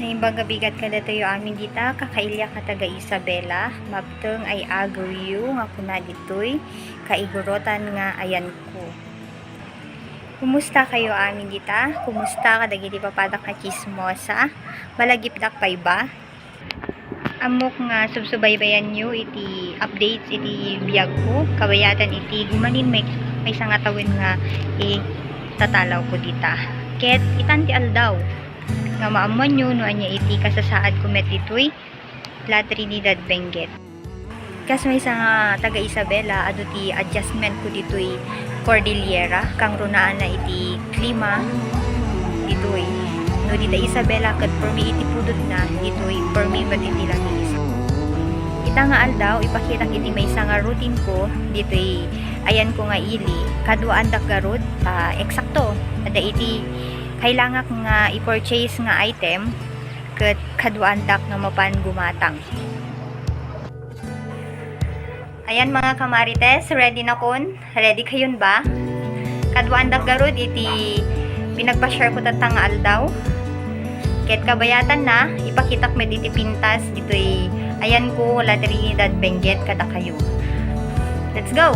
Imbang gabigat kada tayo amin dita, kakailya ka taga Isabela, mabteng ay agawyo nga kuna ditoy, kaigurotan nga ayan ko. Kumusta kayo amin dita? Kumusta kada giti papadak nga chismosa? Balagipdak pay ba? Amok nga subsubaybayan nyo iti updates iti biyag ko, kabayatan iti gumanin may nga tawin nga tatalaw ko dita. Ket itanti aldaw nga maamuan nyo no anya iti kasasaad kumet ito'y La Trinidad Benguet. Kas may nga taga Isabela ado ti adjustment ko dito'y Cordillera kang runaan na iti klima dito'y no dita Isabela ket permi iti pudot na dito'y permi ket iti langis. Ita nga aldaw ipakita iti may nga routine ko dito'y ayan ko nga ili kaduan dak garot eksakto ada iti kailangan nga i-purchase nga item ket kaduan dak nga mapan gumatang. Ayan mga kamarites, ready na kon? Ready kayon ba? Kaduan dak garod iti pinagpa-share ko tatang nga aldaw. Ket kabayatan na ipakitak med iti pintas ditoy ayan ko La Trinidad Benguet kada kayo. Let's go.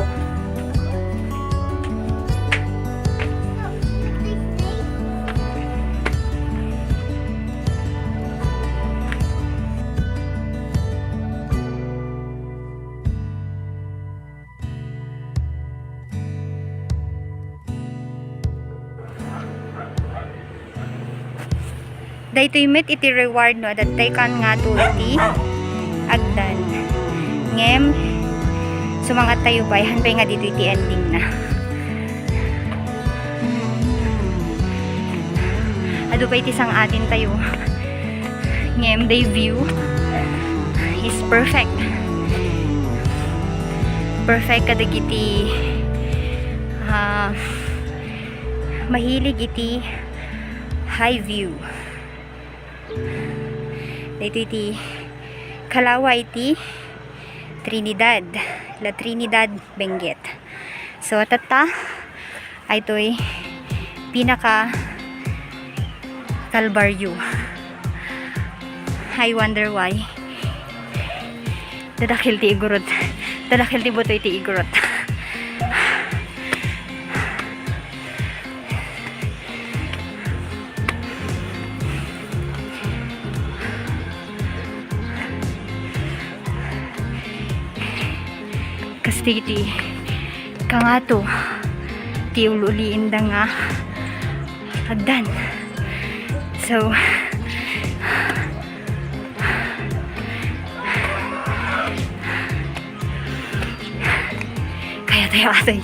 Daytoy met iti reward no adatay kan nga to iti agdan. Ngem sumangat tayo pa hanpay nga dito iti ending na. Ado pa iti sang atin tayo. Ngem day view is perfect. Perfect kadagiti mahilig iti high view. Dito iti kalawa iti Trinidad, La Trinidad Benguet. So tata ay ito'y pinaka Calvario. I wonder why dadakil ti igurot, dadakil ti buto iti igurot. Kastiti kangato ti ululiin da nga agdan. So kaya tayo atoy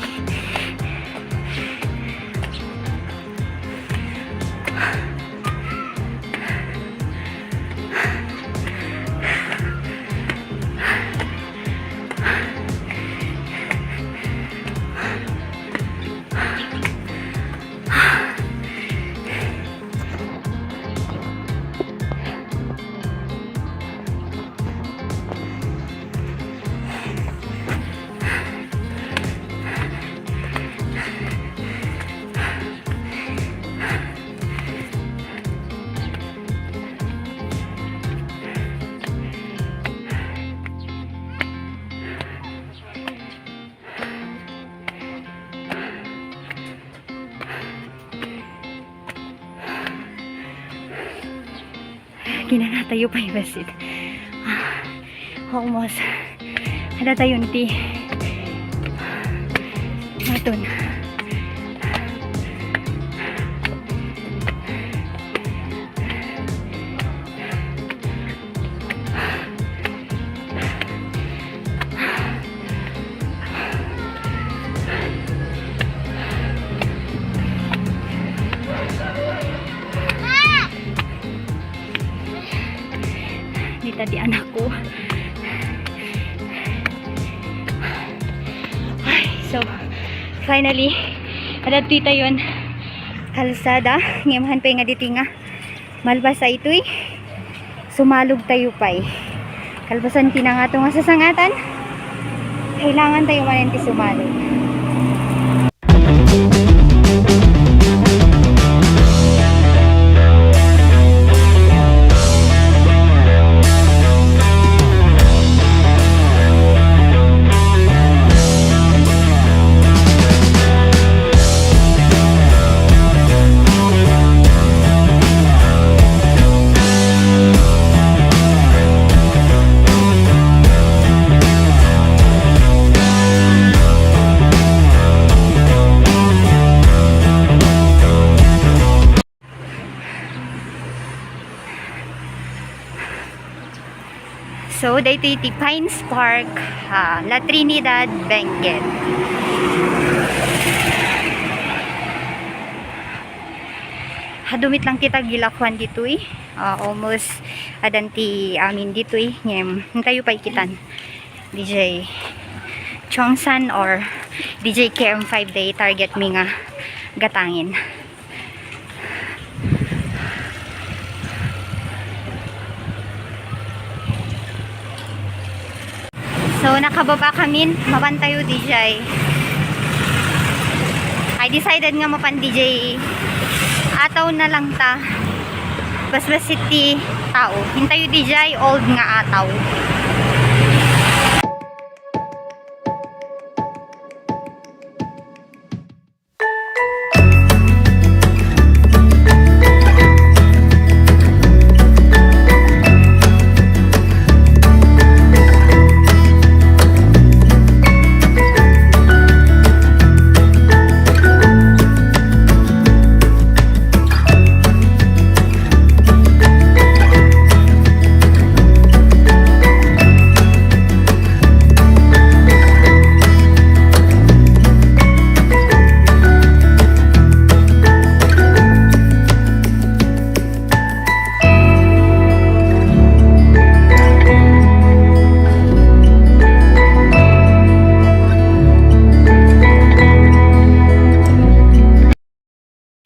ginana tayo pa ibasit. Almost ada tayo niti matun. Tadi anakku. Ay, so finally ada tuita yon kalsada ngemahan pa nga diti nga malbasa ito'y sumalog tayo pay kalbasan tinangato nga sasangatan kailangan tayo manenti sumalog. So, dito iti Pines Park, La Trinidad, Benguet. Hadumit lang kita gilakwan dito almost adanti amin dito ngem tayo pa ikitan DJ Chongsan or DJ KM 5 day target mi nga gatangin. So nakababa kami mabantayo DJ. I decided nga mapan DJ ataw na lang ta basbas city tao hintayo DJ old nga ataw.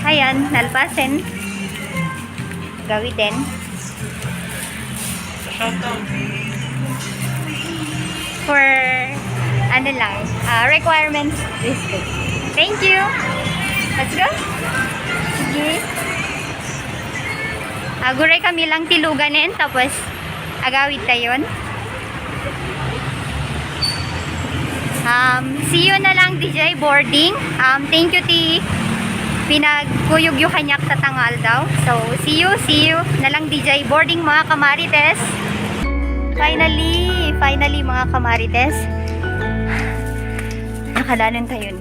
Ayan, nalpasen. Gawin for ano lang, requirements listed. Thank you. Let's go. Sige. Aguray kami lang tiluganin tapos agawid tayon. See you na lang DJ boarding. Thank you ti pinagkuyog yung kanyak sa tangal daw. So, see you na lang DJ boarding mga kamarites. Finally mga kamarites. Nakalanan tayo.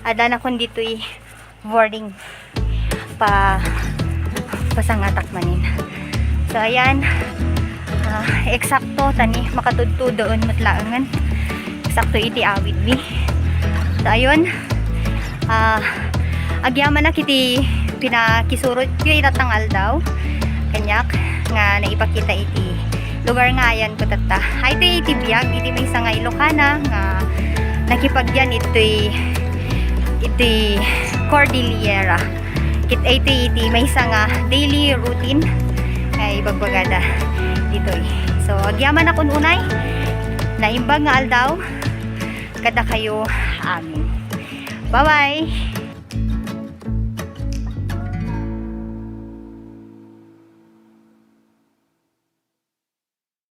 Ada na kung dito'y boarding pasangatak manin. So, ayan. Eksakto, tani makatudto doon matlaangan. Eksakto iti awid mi. So, ayun. Agyaman na kiti pinakisurot yung itatangal daw kanyak nga naipakita iti lugar nga ayan ko tata ay iti biyag iti may sangay Ilocana nga nakipagyan iti Cordillera iti may sanga daily routine ay bagbagada dito so agyaman na kun unay naimbag nga aldaw kada kayo amin. Bye bye.